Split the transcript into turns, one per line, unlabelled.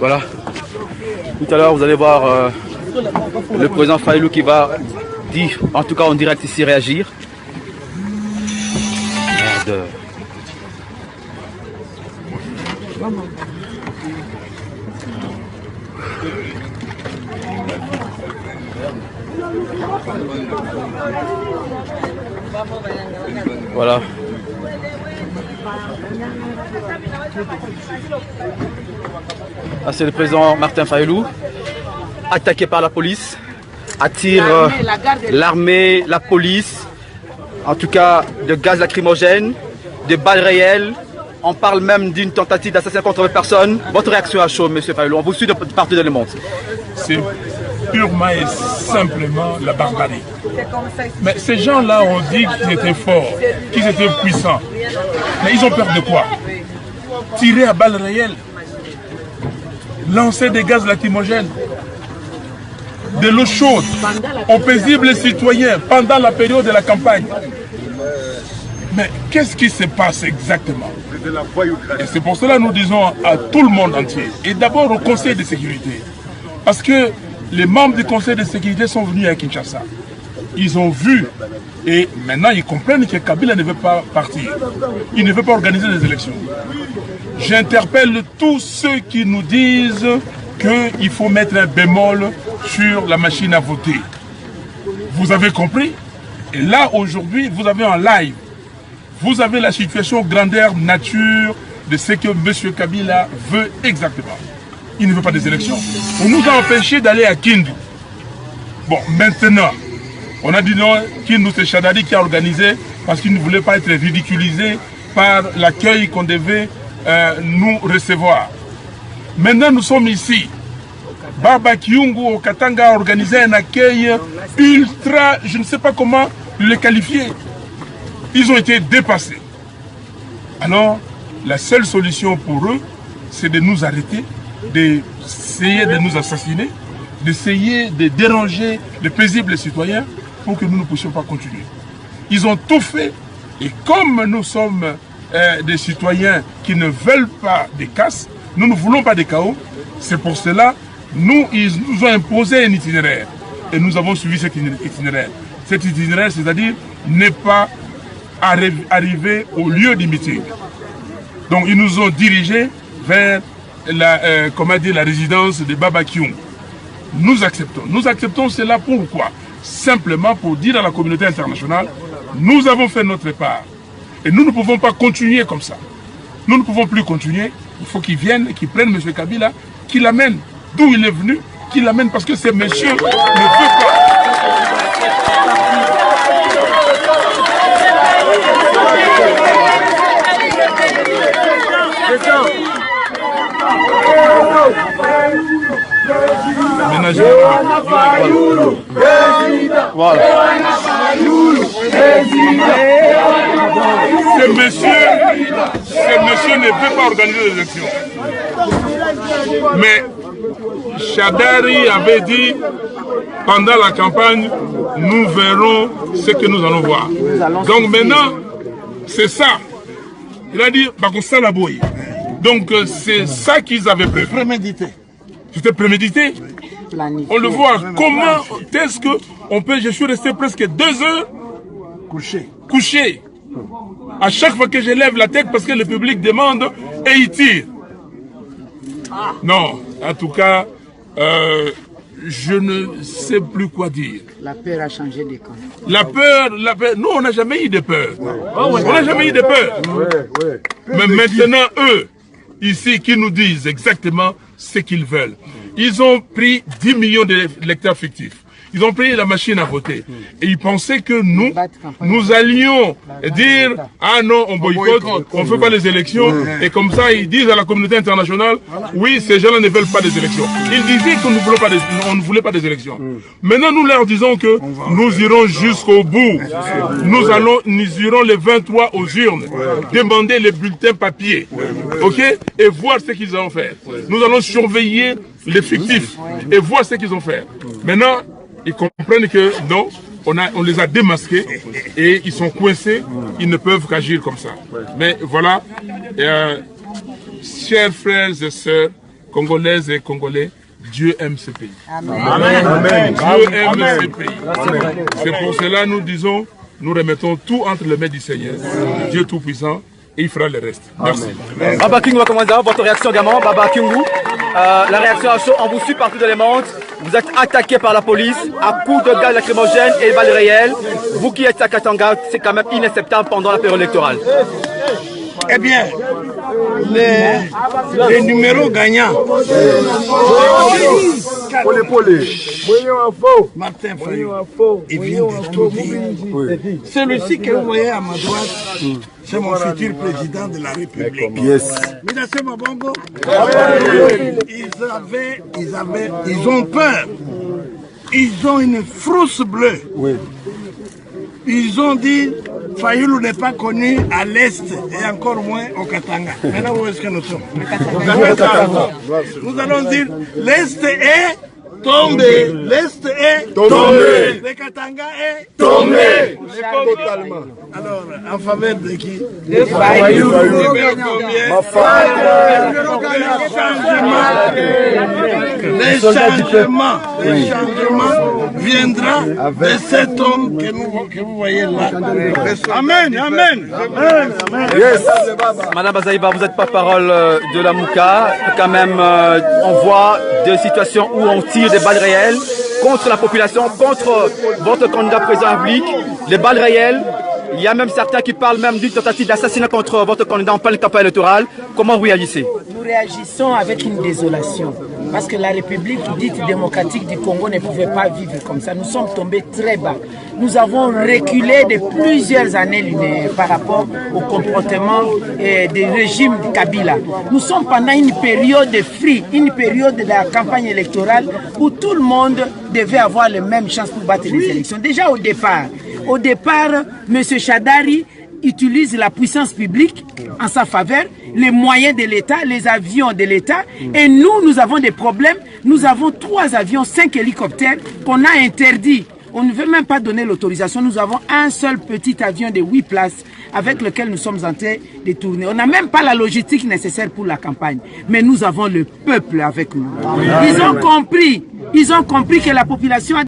Voilà. Tout à l'heure, vous allez voir le président Fayulu qui va dire, en tout cas en direct ici, réagir. Merde. Voilà. Ah, c'est le président Martin Fayulu, attaqué par la police, attire l'armée, la police, en tout cas de gaz lacrymogène, de balles réelles. On parle même d'une tentative d'assassinat contre les personnes. Votre réaction à chaud, M. Fayulu? On vous suit de partout dans le monde.
C'est purement et simplement la barbarie. Mais ces gens-là ont dit qu'ils étaient forts, qu'ils étaient puissants. Mais ils ont peur de quoi? Tirer à balles réelles, lancer des gaz lacrymogènes, de l'eau chaude aux paisibles citoyens pendant la période de la campagne. Mais qu'est-ce qui se passe exactement? Et c'est pour cela que nous disons à tout le monde entier, et d'abord au Conseil de sécurité, parce que les membres du Conseil de sécurité sont venus à Kinshasa. Ils ont vu, et maintenant ils comprennent que Kabila ne veut pas partir. Il ne veut pas organiser des élections. J'interpelle tous ceux qui nous disent qu'il faut mettre un bémol sur la machine à voter. Vous avez compris? Et là, aujourd'hui, vous avez en live, vous avez la situation grandeur nature de ce que M. Kabila veut exactement. Il ne veut pas des élections. On nous a empêché d'aller à Kindu. Bon, maintenant, on a dit non, Kindu c'est Chadari qui a organisé parce qu'il ne voulait pas être ridiculisé par l'accueil qu'on devait nous recevoir. Maintenant, nous sommes ici. Baba Kyungu au Katanga a organisé un accueil ultra, je ne sais pas comment le qualifier. Ils ont été dépassés. Alors, la seule solution pour eux, c'est de nous arrêter, d'essayer de nous assassiner, d'essayer de déranger les paisibles citoyens pour que nous ne puissions pas continuer. Ils ont tout fait, et comme nous sommes des citoyens qui ne veulent pas des casses, nous ne voulons pas des chaos, c'est pour cela ils nous ont imposé un itinéraire, et nous avons suivi cet itinéraire. Cet itinéraire, c'est-à-dire ne pas arriver au lieu du meeting. Donc ils nous ont dirigés vers la résidence de Baba Kyungu. Nous acceptons. Nous acceptons cela pourquoi? Simplement pour dire à la communauté internationale, nous avons fait notre part. Et nous ne pouvons pas continuer comme ça. Nous ne pouvons plus continuer. Il faut qu'ils viennent, qu'ils prennent M. Kabila, qu'ils l'amènent d'où il est venu, qu'ils l'amènent parce que ces messieurs ne veulent pas.
Voilà.
Ce monsieur ne peut pas organiser les élections. Mais Chadari avait dit pendant la campagne, nous verrons ce que nous allons voir. Donc maintenant, c'est ça. Il a dit, donc c'est ça qu'ils avaient prévu.
Prémédité.
C'était prémédité. On le voit. Comment est-ce qu'on peut... Je suis resté presque 2 heures couché. À chaque fois que je lève la tête parce que le public demande et il tire. Non, en tout cas, je ne sais plus quoi dire.
La peur a changé de camp.
La peur, nous on n'a jamais eu de peur. On n'a jamais eu de peur. Mais maintenant, eux, ici, qui nous disent exactement ce qu'ils veulent. Ils ont pris 10 millions d'électeurs fictifs. Ils ont pris la machine à voter. Et ils pensaient que nous allions dire, ah non, on boycotte, on ne fait pas les élections. Et comme ça, ils disent à la communauté internationale, oui, ces gens-là ne veulent pas des élections. Ils disaient qu'on ne voulait pas des élections. Maintenant, nous leur disons que nous irons jusqu'au bout. Nous irons le 23 aux urnes, demander les bulletins papier, ok, et voir ce qu'ils vont faire. Nous allons surveiller les fictifs et voir ce qu'ils vont faire. Maintenant, ils comprennent que non, on les a démasqués et ils sont coincés, ils ne peuvent qu'agir comme ça. Mais voilà, chers frères et sœurs, Congolaises et Congolais, Dieu aime ce pays.
Amen.
Amen. Dieu aime ce pays. C'est pour cela nous disons, nous remettons tout entre les mains du Seigneur, Dieu Tout-Puissant, et il fera le reste. Merci.
Baba King, votre réaction également, Baba Kingu. La réaction à chaud, on vous suit partout dans les mondes. Vous êtes attaqué par la police à coups de gaz lacrymogène et de balles réelles. Vous qui êtes à Katanga, c'est quand même inacceptable pendant la période électorale.
Eh bien, les numéros gagnants. Martin Fayulu, il vient de tout dire. Celui-ci que vous voyez à ma droite, c'est mon futur président de la République.
Yes.
Ils ont peur. Ils ont une frousse bleue.
Oui.
Ils ont dit Fayulu n'est pas connu à l'Est et encore moins au Katanga. Maintenant, où est-ce que nous sommes? Nous allons dire l'Est est tombé. L'Est est tombé. Le Katanga est tombé. Totalement. Alors, en faveur de qui? De Fayulu. Le changement viendra de cet homme que vous voyez là. Amen, amen.
Yes. Madame Bazaïba, vous êtes porte-parole de la Mouka. Quand même, on voit des situations où on tire des balles réelles contre la population, contre votre candidat président public. Les balles réelles. Il y a même certains qui parlent même d'une tentative d'assassinat contre votre candidat en pleine campagne électorale. Comment vous réagissez?
Nous réagissons avec une désolation. Parce que la République dite démocratique du Congo ne pouvait pas vivre comme ça. Nous sommes tombés très bas. Nous avons reculé de plusieurs années par rapport au comportement du régime de Kabila. Nous sommes pendant une période de free, une période de la campagne électorale où tout le monde devait avoir les mêmes chances pour battre les élections. Déjà au départ, M. Chadari utilise la puissance publique en sa faveur, les moyens de l'État, les avions de l'État. Et nous avons des problèmes. Nous avons 3 avions, 5 hélicoptères qu'on a interdits. On ne veut même pas donner l'autorisation. Nous avons un seul petit avion de 8 places avec lequel nous sommes en train de tourner. On n'a même pas la logistique nécessaire pour la campagne. Mais nous avons le peuple avec nous. Ils ont compris que la population a